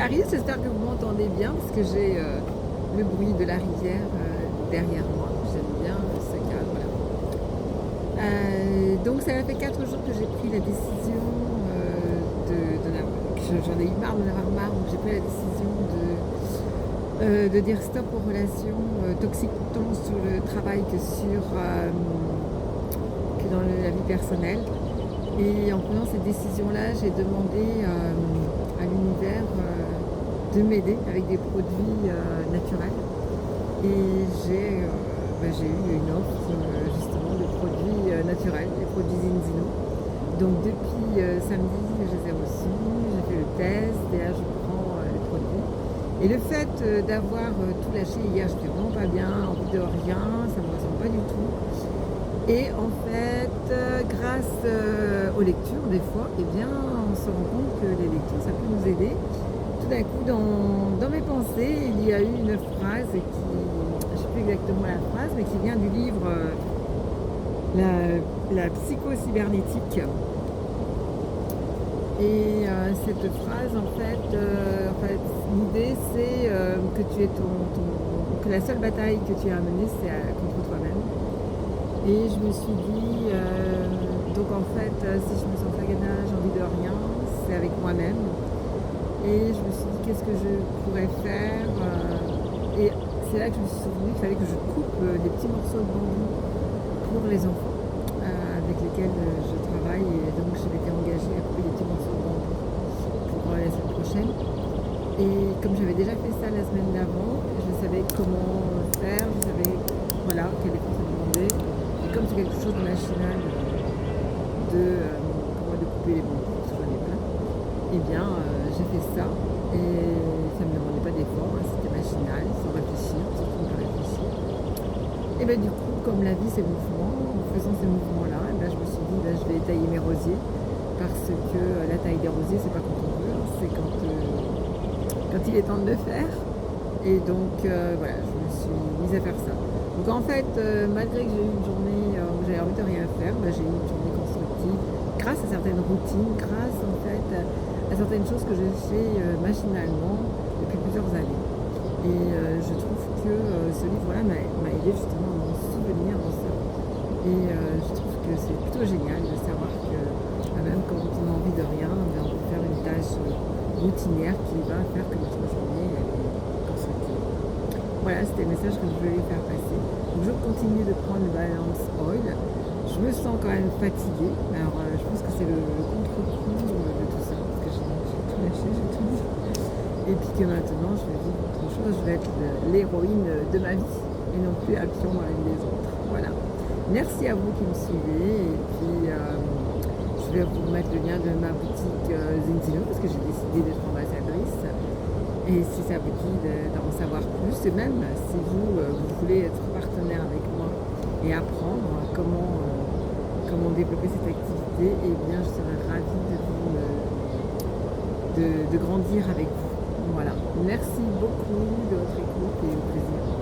j'arrive, j'espère que vous m'entendez bien parce que j'ai le bruit de la rivière derrière moi. J'aime bien ce cadre. Voilà. Donc ça fait 4 jours que j'ai pris la décision j'en ai eu marre de avoir marre, donc j'ai pris la décision de dire stop aux relations toxiques tant sur le travail que dans la vie personnelle. Et en prenant cette décision-là, j'ai demandé à l'univers de m'aider avec des produits naturels. Et j'ai eu une offre justement de produits naturels, des produits Zinzino. Donc depuis samedi, je les ai reçus, j'ai fait le test et là je prends les produits. Et le fait d'avoir tout lâché hier, je n'étais vraiment pas bien, envie de rien, ça ne me ressemble pas du tout. Et en fait, grâce aux lectures, des fois, eh bien, on se rend compte que les lectures, ça peut nous aider. Tout d'un coup, dans mes pensées, il y a eu une phrase qui, je ne sais plus exactement la phrase, mais qui vient du livre La psycho-cybernétique. Et cette phrase, en fait l'idée, c'est que tu es que la seule bataille que tu as à mener, c'est contre toi-même. Et je me suis dit, donc en fait, si je me sens fatiguée, j'ai envie de rien, c'est avec moi-même. Et je me suis dit, qu'est-ce que je pourrais faire et c'est là que je me suis souvenu qu'il fallait que je coupe des petits morceaux de bambou pour les enfants avec lesquels je travaille. Et donc, je m'étais engagée à couper des petits morceaux de bambou pour la semaine prochaine. Et comme j'avais déjà fait ça la semaine d'avant, je savais comment faire, je savais quel effort ça demandait. Et comme c'est quelque chose de machinal de couper les bambous, parce que j'en ai plein, et bien j'ai fait ça et ça ne me demandait pas d'effort, c'était machinal, sans réfléchir, surtout pas réfléchir. Et bien du coup, comme la vie c'est le mouvement, en faisant ces mouvements-là, je me suis dit je vais tailler mes rosiers, parce que la taille des rosiers c'est pas quand on veut, c'est quand il est temps de le faire. Et donc voilà, je me suis mise à faire ça. Donc en fait, malgré que j'ai eu une journée où j'avais envie de rien faire, j'ai eu une journée constructive grâce à certaines routines, grâce en fait à certaines choses que je fais machinalement depuis plusieurs années. Et je trouve que ce livre-là m'a aidé justement à m'en souvenir de ça. Et je trouve que c'est plutôt génial de savoir que même quand on a envie de rien, on peut faire une tâche routinière qui va faire que notre journée est constructive. Voilà, c'était le message que je voulais faire passer. Donc je continue de prendre le Balance Oil. Je me sens quand même fatiguée. Alors je pense que c'est le contre-coup de tout ça, parce que j'ai tout lâché, j'ai tout dit. Et puis que maintenant je vais vivre autre chose, je vais être l'héroïne de ma vie et non plus à pion dans la vie des autres. Voilà. Merci à vous qui me suivez et puis je vais vous mettre le lien de ma boutique Zinzino parce que j'ai décidé d'être ambassadrice. Et si ça vous dit d'en savoir plus, et même si vous voulez être partenaire avec moi et apprendre comment développer cette activité, eh bien je serai ravie de grandir avec vous. Voilà. Merci beaucoup de votre écoute et au plaisir.